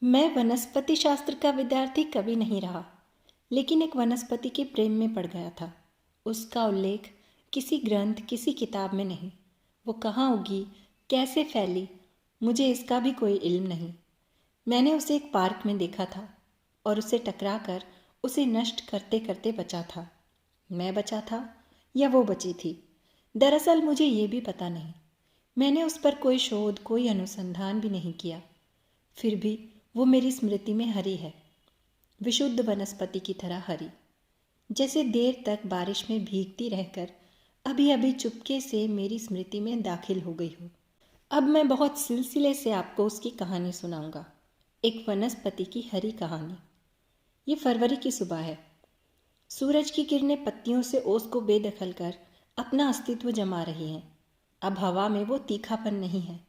मैं वनस्पति शास्त्र का विद्यार्थी कभी नहीं रहा, लेकिन एक वनस्पति के प्रेम में पड़ गया था। उसका उल्लेख किसी ग्रंथ, किसी किताब में नहीं। वो कहाँ उगी, कैसे फैली, मुझे इसका भी कोई इल्म नहीं। मैंने उसे एक पार्क में देखा था और उससे टकरा कर उसे नष्ट करते करते बचा था। मैं बचा था या वो बची थी, दरअसल मुझे ये भी पता नहीं। मैंने उस पर कोई शोध, कोई अनुसंधान भी नहीं किया। फिर भी वो मेरी स्मृति में हरी है, विशुद्ध वनस्पति की तरह हरी, जैसे देर तक बारिश में भीगती रहकर अभी अभी चुपके से मेरी स्मृति में दाखिल हो गई हो। अब मैं बहुत सिलसिले से आपको उसकी कहानी सुनाऊंगा, एक वनस्पति की हरी कहानी। ये फरवरी की सुबह है। सूरज की किरणें पत्तियों से ओस को बेदखल कर अपना अस्तित्व जमा रही हैं। अब हवा में वो तीखापन नहीं है।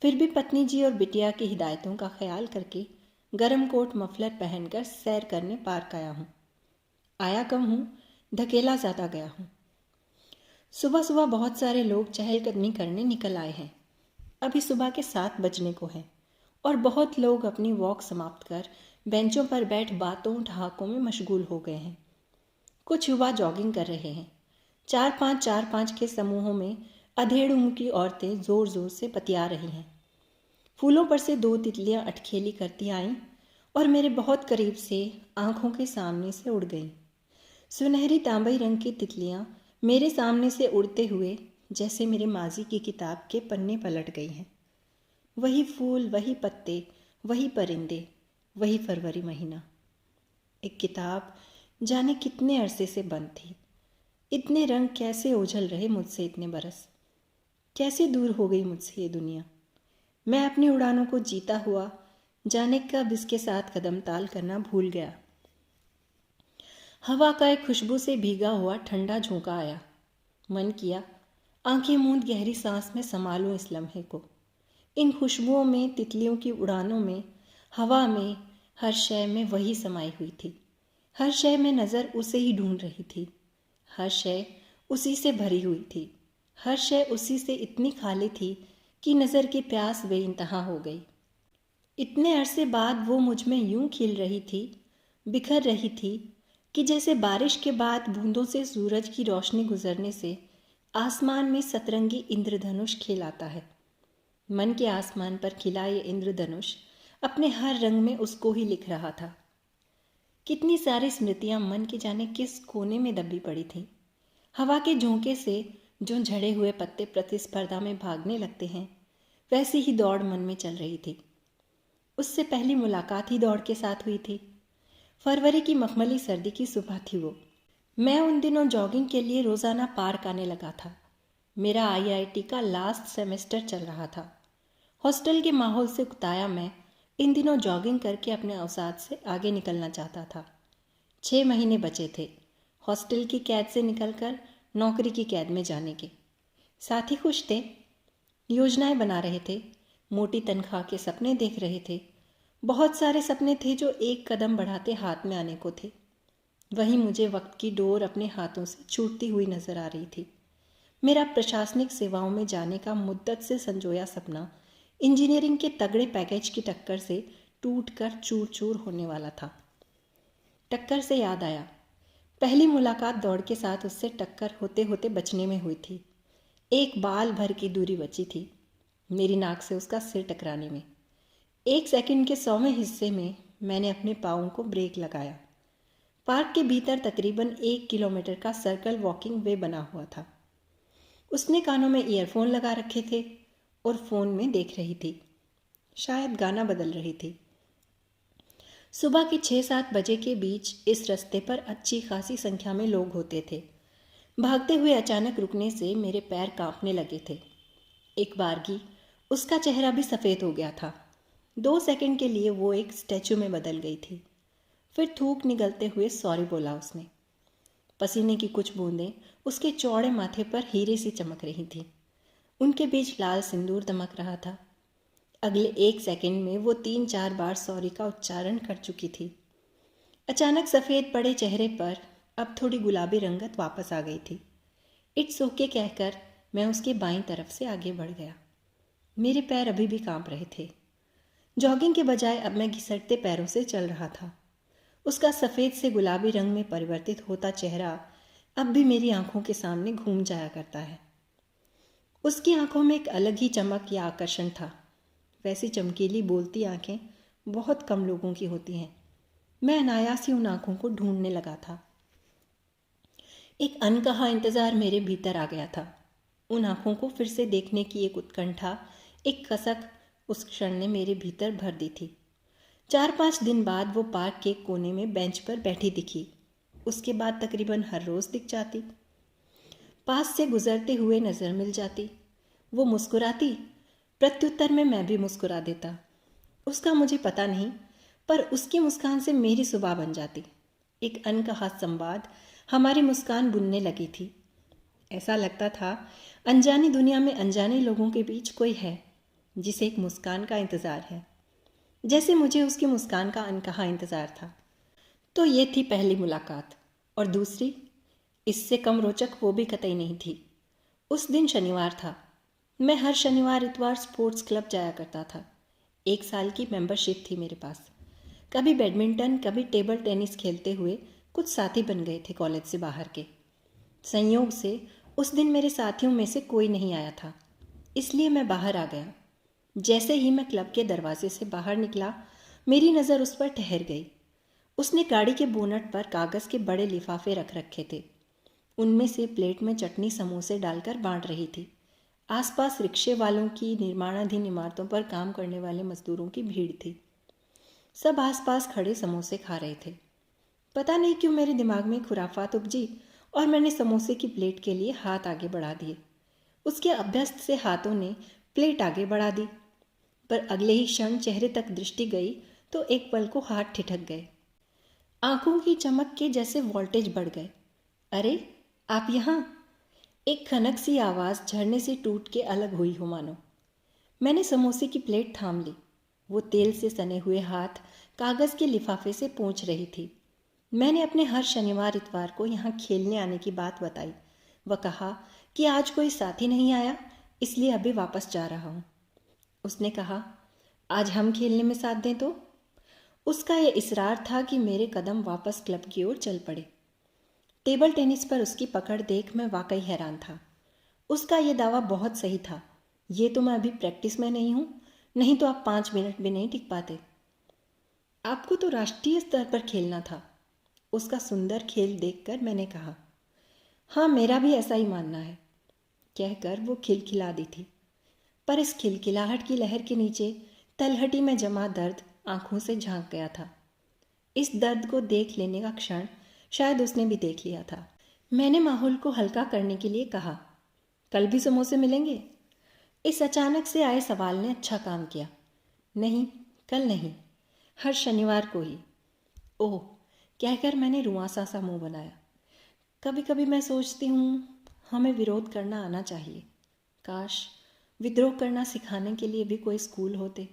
फिर भी पत्नी जी और बिटिया की हिदायतों का ख्याल करके गरम कोट मफलर पहनकर सैर करने पार्क आया हूँ। आया कम हूँ, धकेला ज़्यादा गया हूँ। सुबह सुबह बहुत सारे लोग चहलकदमी करने निकल आए हैं। अभी सुबह के 7 बजने को हैं और बहुत लोग अपनी वॉक समाप्त कर बेंचों पर बैठ बातों ठहाकों में मशगूल हो गए हैं। कुछ युवा जॉगिंग कर रहे हैं। 4-5 के समूहों में अधेड़ उम्र की औरतें जोर जोर से बतिया रही हैं। फूलों पर से 2 तितलियां अटखेली करती आईं और मेरे बहुत करीब से आंखों के सामने से उड़ गईं। सुनहरी तांबई रंग की तितलियां मेरे सामने से उड़ते हुए जैसे मेरे माजी की किताब के पन्ने पलट गई हैं। वही फूल, वही पत्ते, वही परिंदे, वही फरवरी महीना। एक किताब जाने कितने अरसे से बंद थी। इतने रंग कैसे ओझल रहे मुझसे इतने बरस। कैसे दूर हो गई मुझसे ये दुनिया। मैं अपनी उड़ानों को जीता हुआ जाने कब इसके साथ कदम ताल करना भूल गया। हवा का एक खुशबू से भीगा हुआ ठंडा झोंका आया। मन किया आंखें मूंद गहरी सांस में समा लूं इस लम्हे को। इन खुशबुओं में, तितलियों की उड़ानों में, हवा में, हर शय में वही समाई हुई थी। हर शय में नज़र उसे ही ढूंढ रही थी। हर शय उसी से भरी हुई थी। हर शय उसी से इतनी खाली थी कि नज़र की प्यास बेइंतहा हो गई। इतने अरसे बाद वो मुझ में यूं खिल रही थी, बिखर रही थी कि जैसे बारिश के बाद बूंदों से सूरज की रोशनी गुजरने से आसमान में सतरंगी इंद्रधनुष खिलाता है। मन के आसमान पर खिला ये इंद्रधनुष अपने हर रंग में उसको ही लिख रहा था। कितनी सारी स्मृतियां मन के जाने किस कोने में दबी पड़ी थीं। हवा के झोंके से जो झड़े हुए पत्ते प्रतिस्पर्धा में भागने लगते हैं, वैसी ही दौड़ मन में चल रही थी। उससे पहली मुलाकात ही दौड़ के साथ हुई थी। फरवरी की मखमली सर्दी की सुबह थी वो। मैं उन दिनों जॉगिंग के लिए रोज़ाना पार्क आने लगा था। मेरा आईआईटी का लास्ट सेमेस्टर चल रहा था। हॉस्टल के माहौल से उकताया मैं इन दिनों जॉगिंग करके अपने अवसाद से आगे निकलना चाहता था। 6 महीने बचे थे हॉस्टल की कैद से निकलकर नौकरी की कैद में जाने के। साथी खुश थे, योजनाएं बना रहे थे, मोटी तनख्वाह के सपने देख रहे थे। बहुत सारे सपने थे जो एक कदम बढ़ाते हाथ में आने को थे। वहीं मुझे वक्त की डोर अपने हाथों से छूटती हुई नजर आ रही थी। मेरा प्रशासनिक सेवाओं में जाने का मुद्दत से संजोया सपना इंजीनियरिंग के तगड़े पैकेज की टक्कर से टूट कर चूर चूर होने वाला था। टक्कर से याद आया, पहली मुलाकात दौड़ के साथ उससे टक्कर होते होते बचने में हुई थी। एक बाल भर की दूरी बची थी मेरी नाक से उसका सिर टकराने में। 1 सेकंड के 100वें हिस्से में मैंने अपने पाँवों को ब्रेक लगाया। पार्क के भीतर तकरीबन 1 किलोमीटर का सर्कल वॉकिंग वे बना हुआ था। उसने कानों में ईयरफोन लगा रखे थे और फ़ोन में देख रही थी, शायद गाना बदल रही थी। सुबह के 6-7 बजे के बीच इस रास्ते पर अच्छी खासी संख्या में लोग होते थे। भागते हुए अचानक रुकने से मेरे पैर कांपने लगे थे। एक बारगी उसका चेहरा भी सफ़ेद हो गया था। 2 सेकंड के लिए वो एक स्टैचू में बदल गई थी। फिर थूक निगलते हुए सॉरी बोला उसने। पसीने की कुछ बूंदें उसके चौड़े माथे पर हीरे सी चमक रही थीं। उनके बीच लाल सिंदूर दमक रहा था। अगले 1 सेकंड में वो 3-4 बार सॉरी का उच्चारण कर चुकी थी। अचानक सफ़ेद पड़े चेहरे पर अब थोड़ी गुलाबी रंगत वापस आ गई थी। इट्स ओके कहकर मैं उसके बाईं तरफ से आगे बढ़ गया। मेरे पैर अभी भी कांप रहे थे। जॉगिंग के बजाय अब मैं घिसटते पैरों से चल रहा था। उसका सफ़ेद से गुलाबी रंग में परिवर्तित होता चेहरा अब भी मेरी आंखों के सामने घूम जाया करता है। उसकी आंखों में एक अलग ही चमक या आकर्षण था। वैसी चमकीली बोलती आंखें बहुत कम लोगों की होती हैं। मैं अनायास ही उन आंखों को ढूंढने लगा था। एक अनकहा इंतज़ार मेरे भीतर आ गया था। उन आंखों को फिर से देखने की एक उत्कंठा, एक कसक उस क्षण ने मेरे भीतर भर दी थी। 4-5 दिन बाद वो पार्क के कोने में बेंच पर बैठी दिखी। उसके बाद तकरीबन हर रोज़ दिख जाती, पास से गुजरते हुए नज़र मिल जाती। वो मुस्कुराती, प्रत्युत्तर में मैं भी मुस्कुरा देता। उसका मुझे पता नहीं, पर उसकी मुस्कान से मेरी सुबह बन जाती। एक अनकहा संवाद हमारी मुस्कान बुनने लगी थी। ऐसा लगता था अनजानी दुनिया में अनजाने लोगों के बीच कोई है जिसे एक मुस्कान का इंतज़ार है, जैसे मुझे उसकी मुस्कान का अनकहा इंतज़ार था। तो ये थी पहली मुलाकात। और दूसरी, इससे कम रोचक वो भी कतई नहीं थी। उस दिन शनिवार था। मैं हर शनिवार इतवार स्पोर्ट्स क्लब जाया करता था। 1 साल की मेंबरशिप थी मेरे पास। कभी बैडमिंटन, कभी टेबल टेनिस खेलते हुए कुछ साथी बन गए थे कॉलेज से बाहर के। संयोग से उस दिन मेरे साथियों में से कोई नहीं आया था, इसलिए मैं बाहर आ गया। जैसे ही मैं क्लब के दरवाजे से बाहर निकला, मेरी नज़र उस पर ठहर गई। उसने गाड़ी के बोनट पर कागज़ के बड़े लिफाफे रख रखे थे। उनमें से प्लेट में चटनी समोसे डालकर बांट रही थी। आसपास रिक्शे वालों की, निर्माणाधीन इमारतों पर काम करने वाले मजदूरों की भीड़ थी। सब आसपास खड़े समोसे खा रहे थे। पता नहीं क्यों मेरे दिमाग में खुराफात उपजी और मैंने समोसे की प्लेट के लिए हाथ आगे बढ़ा दिए। उसके अभ्यस्त से हाथों ने प्लेट आगे बढ़ा दी, पर अगले ही क्षण चेहरे तक दृष्टि गई तो एक पल को हाथ ठिठक गए। आंखों की चमक के जैसे वोल्टेज बढ़ गए। अरे, आप यहाँ! एक खनक सी आवाज़ झरने से टूट के अलग हुई हो मानो। मैंने समोसे की प्लेट थाम ली। वो तेल से सने हुए हाथ कागज़ के लिफाफे से पोंछ रही थी। मैंने अपने हर शनिवार इतवार को यहाँ खेलने आने की बात बताई। वह कहा कि आज कोई साथी नहीं आया, इसलिए अभी वापस जा रहा हूँ। उसने कहा, आज हम खेलने में साथ दें तो? उसका यह इसरार था कि मेरे कदम वापस क्लब की ओर चल पड़े। टेबल टेनिस पर उसकी पकड़ देख मैं वाकई हैरान था। उसका यह दावा बहुत सही था। ये तो मैं अभी प्रैक्टिस में नहीं हूँ, नहीं तो आप 5 मिनट भी नहीं टिक पाते। आपको तो राष्ट्रीय स्तर पर खेलना था। उसका सुंदर खेल देखकर मैंने कहा, हाँ, मेरा भी ऐसा ही मानना है, कहकर वो खिलखिला दी थी। पर इस खिलखिलाहट की लहर के नीचे तलहटी में जमा दर्द आंखों से झांक गया था। इस दर्द को देख लेने का क्षण शायद उसने भी देख लिया था। मैंने माहौल को हल्का करने के लिए कहा, कल भी समोसे मिलेंगे? इस अचानक से आए सवाल ने अच्छा काम किया। नहीं, कल नहीं, हर शनिवार को ही। ओह, कहकर मैंने रुआंसा सा मुंह बनाया। कभी कभी मैं सोचती हूँ, हमें विरोध करना आना चाहिए। काश विद्रोह करना सिखाने के लिए भी कोई स्कूल होते।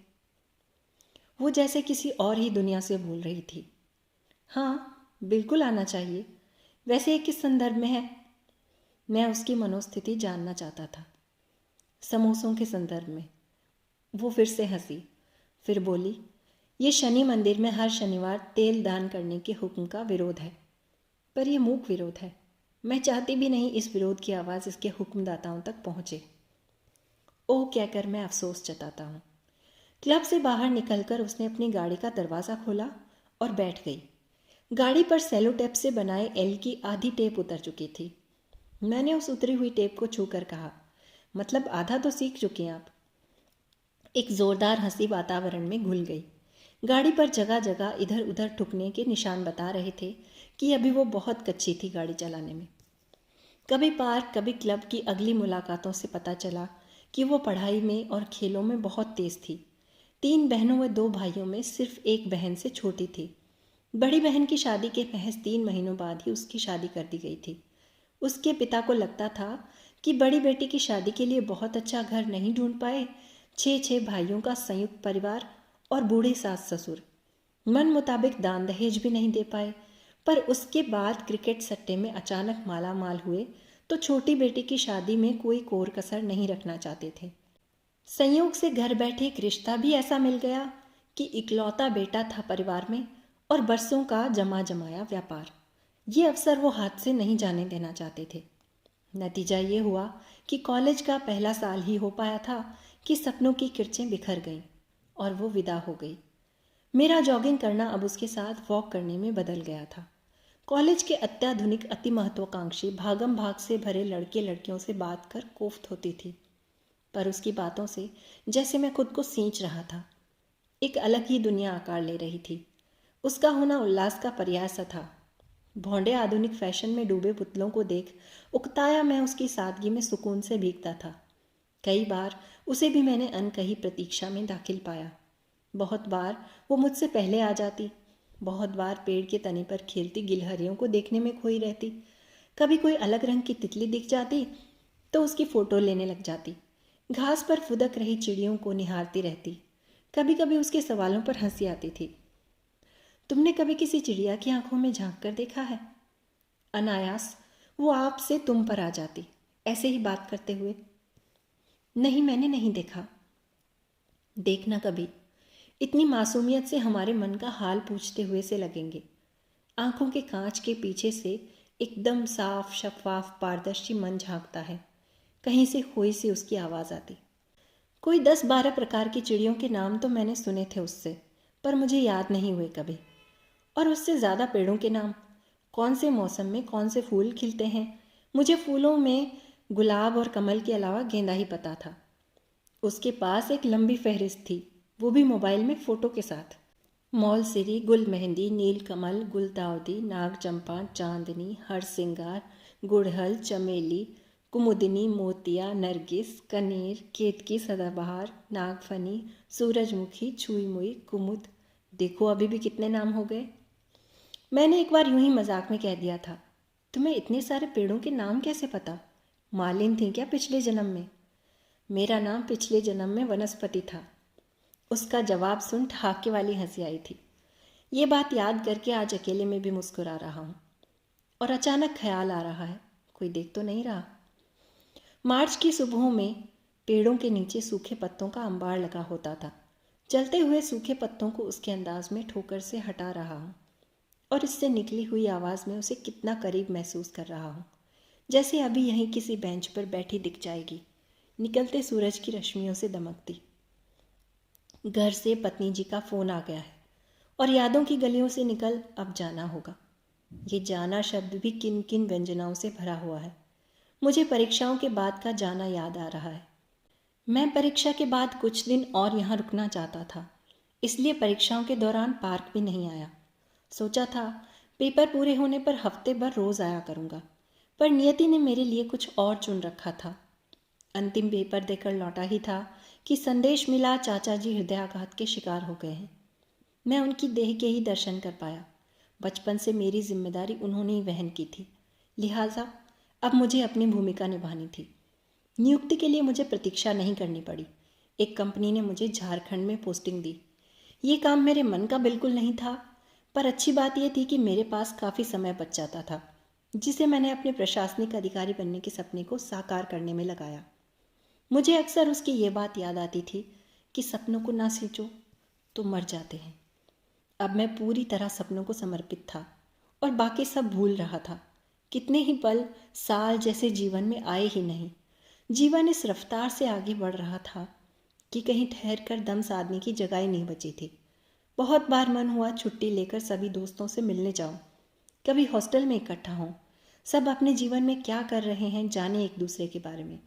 वो जैसे किसी और ही दुनिया से बोल रही थी। हाँ, बिल्कुल आना चाहिए। वैसे ये किस संदर्भ में है? मैं उसकी मनोस्थिति जानना चाहता था। समोसों के संदर्भ में। वो फिर से हंसी, फिर बोली, ये शनि मंदिर में हर शनिवार तेल दान करने के हुक्म का विरोध है, पर यह मूक विरोध है। मैं चाहती भी नहीं इस विरोध की आवाज़ इसके हुक्मदाताओं तक पहुँचे। ओह, कहकर मैं अफसोस जताता हूँ। क्लब से बाहर निकलकर उसने अपनी गाड़ी का दरवाज़ा खोला और बैठ गई। गाड़ी पर सेलो टेप से बनाए एल की आधी टेप उतर चुकी थी। मैंने उस उतरी हुई टेप को छूकर कहा, मतलब आधा तो सीख चुके हैं आप। एक जोरदार हंसी वातावरण में घुल गई। गाड़ी पर जगह जगह इधर उधर ठुकने के निशान बता रहे थे कि अभी वो बहुत कच्ची थी गाड़ी चलाने में। कभी पार्क, कभी क्लब की अगली मुलाकातों से पता चला कि वो पढ़ाई में और खेलों में बहुत तेज थी। 3 बहनों व 2 भाइयों में सिर्फ एक बहन से छोटी थी। बड़ी बहन की शादी के महज 3 महीनों बाद ही उसकी शादी कर दी गई थी। उसके पिता को लगता था कि बड़ी बेटी की शादी के लिए बहुत अच्छा घर नहीं ढूंढ पाए। 6 भाइयों का संयुक्त परिवार और बूढ़े सास ससुर मन मुताबिक दान दहेज भी नहीं दे पाए। पर उसके बाद क्रिकेट सट्टे में अचानक माला माल हुए तो छोटी बेटी की शादी में कोई कोर कसर नहीं रखना चाहते थे। संयोग से घर बैठे एक रिश्ता भी ऐसा मिल गया कि इकलौता बेटा था परिवार में और बरसों का जमा जमाया व्यापार। ये अवसर वो हाथ से नहीं जाने देना चाहते थे। नतीजा ये हुआ कि कॉलेज का पहला साल ही हो पाया था कि सपनों की किरचें बिखर गईं और वो विदा हो गई। मेरा जॉगिंग करना अब उसके साथ वॉक करने में बदल गया था। कॉलेज के अत्याधुनिक अति महत्वाकांक्षी भागम भाग से भरे लड़के लड़कियों से बात कर कोफ्त होती थी, पर उसकी बातों से जैसे मैं खुद को सींच रहा था। एक अलग ही दुनिया आकार ले रही थी। उसका होना उल्लास का पर्याय सा था। भौंडे आधुनिक फैशन में डूबे पुतलों को देख उकताया मैं उसकी सादगी में सुकून से भीगता था। कई बार उसे भी मैंने अनकही प्रतीक्षा में दाखिल पाया। बहुत बार वो मुझसे पहले आ जाती। बहुत बार पेड़ के तने पर खेलती गिलहरियों को देखने में खोई रहती। कभी कोई अलग रंग की तितली दिख जाती तो उसकी फ़ोटो लेने लग जाती। घास पर फुदक रही चिड़ियों को निहारती रहती। कभी कभी उसके सवालों पर हंसी आती थी। तुमने कभी किसी चिड़िया की आंखों में झांक कर देखा है? अनायास वो आप से तुम पर आ जाती, ऐसे ही बात करते हुए। नहीं, मैंने नहीं देखा। देखना कभी। इतनी मासूमियत से हमारे मन का हाल पूछते हुए से लगेंगे। आंखों के कांच के पीछे से एकदम साफ शफाफ पारदर्शी मन झांकता है। कहीं से खोई सी उसकी आवाज़ आती। कोई 10-12 प्रकार की चिड़ियों के नाम तो मैंने सुने थे उससे, पर मुझे याद नहीं हुए कभी। और उससे ज़्यादा पेड़ों के नाम, कौन से मौसम में कौन से फूल खिलते हैं। मुझे फूलों में गुलाब और कमल के अलावा गेंदा ही पता था। उसके पास एक लंबी फहरिस्त थी, वो भी मोबाइल में फ़ोटो के साथ। मौलसिरी, गुल मेहंदी, नील कमल, गुलदाउदी, नाग चंपा, चांदनी, हरसिंगार, गुड़हल, चमेली, कुमुदिनी, मोतिया, नरगिस, कनेर, केतकी, सदाबहार, नागफनी, सूरजमुखी, छुई मुई, कुमुद। देखो अभी भी कितने नाम हो गए। मैंने एक बार यूं ही मजाक में कह दिया था, तुम्हें इतने सारे पेड़ों के नाम कैसे पता? मालिन थी क्या पिछले जन्म में? मेरा नाम पिछले जन्म में वनस्पति था। उसका जवाब सुन ठहाके वाली हंसी आई थी। ये बात याद करके आज अकेले में भी मुस्कुरा रहा हूँ। और अचानक ख्याल आ रहा है, कोई देख तो नहीं रहा। मार्च की सुबहों में पेड़ों के नीचे सूखे पत्तों का अंबार लगा होता था। चलते हुए सूखे पत्तों को उसके अंदाज में ठोकर से हटा रहा हूँ और इससे निकली हुई आवाज़ में उसे कितना करीब महसूस कर रहा हूँ, जैसे अभी यहीं किसी बेंच पर बैठी दिख जाएगी, निकलते सूरज की रश्मियों से दमकती। घर से पत्नी जी का फ़ोन आ गया है और यादों की गलियों से निकल अब जाना होगा। ये जाना शब्द भी किन किन व्यंजनाओं से भरा हुआ है। मुझे परीक्षाओं के बाद का जाना याद आ रहा है। मैं परीक्षा के बाद कुछ दिन और यहाँ रुकना चाहता था, इसलिए परीक्षाओं के दौरान पार्क भी नहीं आया। सोचा था पेपर पूरे होने पर हफ्ते भर रोज़ आया करूँगा, पर नियति ने मेरे लिए कुछ और चुन रखा था। अंतिम पेपर देकर लौटा ही था कि संदेश मिला, चाचा जी हृदयाघात के शिकार हो गए हैं। मैं उनकी देह के ही दर्शन कर पाया। बचपन से मेरी जिम्मेदारी उन्होंने ही वहन की थी, लिहाजा अब मुझे अपनी भूमिका निभानी थी। नियुक्ति के लिए मुझे प्रतीक्षा नहीं करनी पड़ी। एक कंपनी ने मुझे झारखंड में पोस्टिंग दी। ये काम मेरे मन का बिल्कुल नहीं था, पर अच्छी बात यह थी कि मेरे पास काफ़ी समय बच जाता था, जिसे मैंने अपने प्रशासनिक अधिकारी बनने के सपने को साकार करने में लगाया। मुझे अक्सर उसकी ये बात याद आती थी कि सपनों को ना सींचो तो मर जाते हैं। अब मैं पूरी तरह सपनों को समर्पित था और बाकी सब भूल रहा था। कितने ही पल, साल जैसे जीवन में आए ही नहीं। जीवन इस रफ्तार से आगे बढ़ रहा था कि कहीं ठहर कर दम साधने की जगह ही नहीं बची थी। बहुत बार मन हुआ छुट्टी लेकर सभी दोस्तों से मिलने जाऊं, कभी हॉस्टल में इकट्ठा हों, सब अपने जीवन में क्या कर रहे हैं जाने एक दूसरे के बारे में।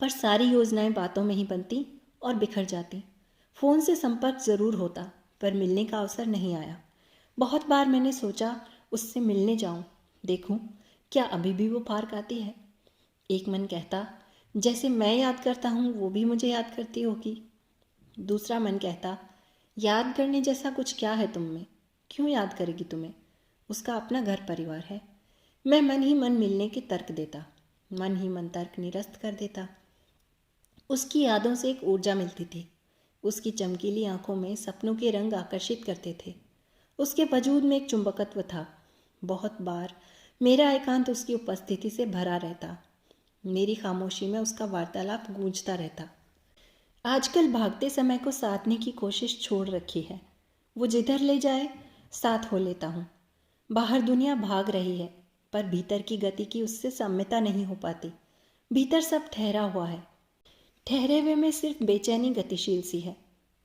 पर सारी योजनाएं बातों में ही बनती और बिखर जाती। फ़ोन से संपर्क ज़रूर होता, पर मिलने का अवसर नहीं आया। बहुत बार मैंने सोचा उससे मिलने जाऊं, देखूं क्या अभी भी वो पार्क आती है। एक मन कहता जैसे मैं याद करता हूँ वो भी मुझे याद करती होगी। दूसरा मन कहता याद करने जैसा कुछ क्या है तुम में, क्यों याद करेगी तुम्हें, उसका अपना घर परिवार है। मैं मन ही मन मिलने के तर्क देता, मन ही मन तर्क निरस्त कर देता। उसकी यादों से एक ऊर्जा मिलती थी। उसकी चमकीली आंखों में सपनों के रंग आकर्षित करते थे। उसके वजूद में एक चुंबकत्व था। बहुत बार मेरा एकांत उसकी उपस्थिति से भरा रहता। मेरी खामोशी में उसका वार्तालाप गूंजता रहता। आजकल भागते समय को साधने की कोशिश छोड़ रखी है। वो जिधर ले जाए साथ हो लेता हूँ। बाहर दुनिया भाग रही है, पर भीतर की गति की उससे साम्यता नहीं हो पाती। भीतर सब ठहरा हुआ है। ठहरे हुए में सिर्फ बेचैनी गतिशील सी है।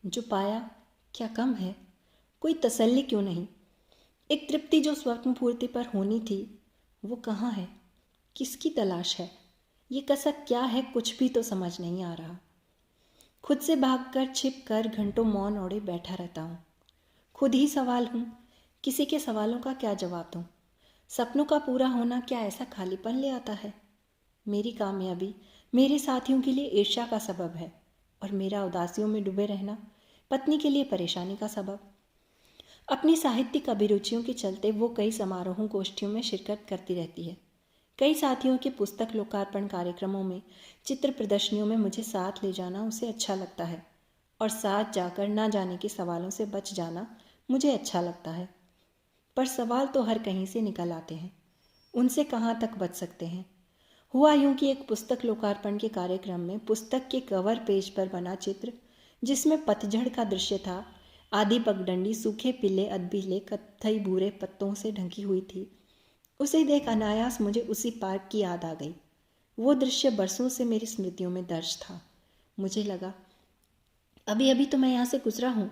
जो पाया क्या कम है? कोई तसल्ली क्यों नहीं? एक तृप्ति जो स्वप्न पूर्ति पर होनी थी, वो कहाँ है? किसकी तलाश है? ये कसक क्या है? कुछ भी तो समझ नहीं आ रहा। खुद से भागकर छिप कर घंटों मौन ओढ़े बैठा रहता हूँ। खुद ही सवाल हूँ, किसी के सवालों का क्या जवाब दूँ? सपनों का पूरा होना क्या ऐसा खालीपन ले आता है? मेरी कामयाबी मेरे साथियों के लिए ईर्ष्या का सबब है, और मेरा उदासियों में डूबे रहना पत्नी के लिए परेशानी का सबब। अपनी साहित्यिक अभिरुचियों के चलते वो कई समारोहों गोष्ठियों में शिरकत करती रहती है। कई साथियों के पुस्तक लोकार्पण कार्यक्रमों में, चित्र प्रदर्शनियों में मुझे साथ ले जाना उसे अच्छा लगता है, और साथ जाकर ना जाने के सवालों से बच जाना मुझे अच्छा लगता है। पर सवाल तो हर कहीं से निकल आते हैं, उनसे कहाँ तक बच सकते हैं? हुआ यूं कि एक पुस्तक लोकार्पण के कार्यक्रम में पुस्तक के कवर पेज पर बना चित्र, जिसमें पतझड़ का दृश्य था, आधी पगडंडी सूखे पीले अधपीले कत्थई भूरे पत्तों से ढकी हुई थी। उसे देख अनायास मुझे उसी पार्क की याद आ गई। वो दृश्य बरसों से मेरी स्मृतियों में दर्ज था। मुझे लगा, अभी अभी तो मैं यहाँ से गुजरा हूँ।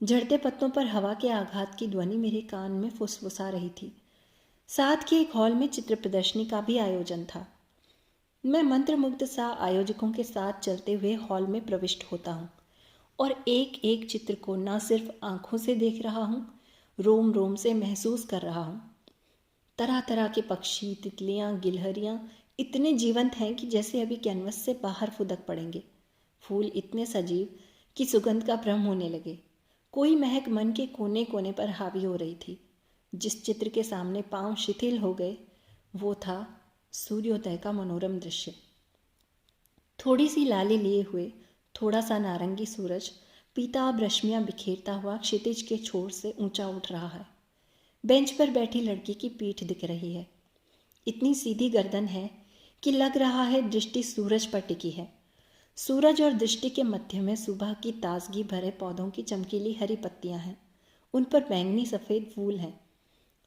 झड़ते पत्तों पर हवा के आघात की ध्वनि मेरे कान में फुसफुसा रही थी। साथ के एक हॉल में चित्र प्रदर्शनी का भी आयोजन था। मैं मंत्रमुग्ध सा आयोजकों के साथ चलते हुए हॉल में प्रविष्ट होता हूँ, और एक एक चित्र को न सिर्फ आंखों से देख रहा हूँ, रोम रोम से महसूस कर रहा हूँ। तरह तरह के पक्षी, तितलियाँ, गिलहरियाँ इतने जीवंत हैं कि जैसे अभी कैनवस से बाहर फुदक पड़ेंगे। फूल इतने सजीव कि सुगंध का भ्रम होने लगे। कोई महक मन के कोने कोने पर हावी हो रही थी। जिस चित्र के सामने पांव शिथिल हो गए, वो था सूर्योदय का मनोरम दृश्य। थोड़ी सी लाली लिए हुए थोड़ा सा नारंगी सूरज पीताभ रश्मियाँ बिखेरता हुआ क्षितिज के छोर से ऊंचा उठ रहा है। बेंच पर बैठी लड़की की पीठ दिख रही है। इतनी सीधी गर्दन है कि लग रहा है दृष्टि सूरज पर टिकी है। सूरज और दृष्टि के मध्य में सुबह की ताजगी भरे पौधों की चमकीली हरी पत्तियां हैं। उन पर बैंगनी सफ़ेद फूल हैं,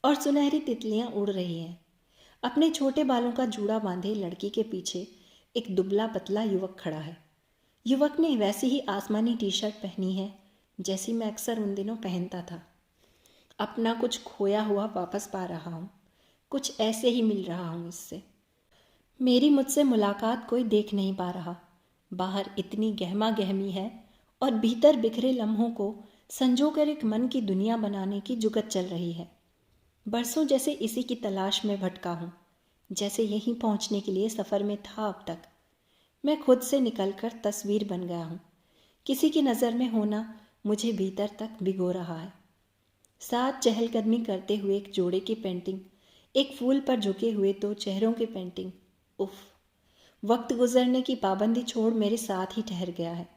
और सुनहरी तितलियां उड़ रही हैं। अपने छोटे बालों का जूड़ा बांधे लड़की के पीछे एक दुबला पतला युवक खड़ा है। युवक ने वैसी ही आसमानी टी शर्ट पहनी है जैसी मैं अक्सर उन दिनों पहनता था। अपना कुछ खोया हुआ वापस पा रहा हूँ, कुछ ऐसे ही मिल रहा हूँ इससे। मेरी मुझसे मुलाकात कोई देख नहीं पा रहा। बाहर इतनी गहमा गहमी है, और भीतर बिखरे लम्हों को संजोकर एक मन की दुनिया बनाने की जुगत चल रही है। बरसों जैसे इसी की तलाश में भटका हूँ, जैसे यहीं पहुँचने के लिए सफ़र में था अब तक। मैं खुद से निकलकर तस्वीर बन गया हूँ। किसी की नज़र में होना मुझे भीतर तक भिगो रहा है। साथ चहलकदमी करते हुए एक जोड़े की पेंटिंग, एक फूल पर झुके हुए दो चेहरों की पेंटिंग। उफ, वक्त गुजरने की पाबंदी छोड़ मेरे साथ ही ठहर गया है,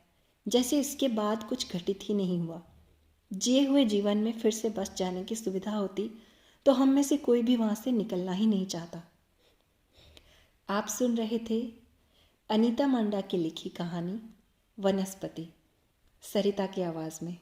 जैसे इसके बाद कुछ घटित ही नहीं हुआ। जिए हुए जीवन में फिर से बस जाने की सुविधा होती तो हम में से कोई भी वहाँ से निकलना ही नहीं चाहता। आप सुन रहे थे अनीता मांडा की लिखी कहानी वनस्पति, सरिता की आवाज़ में।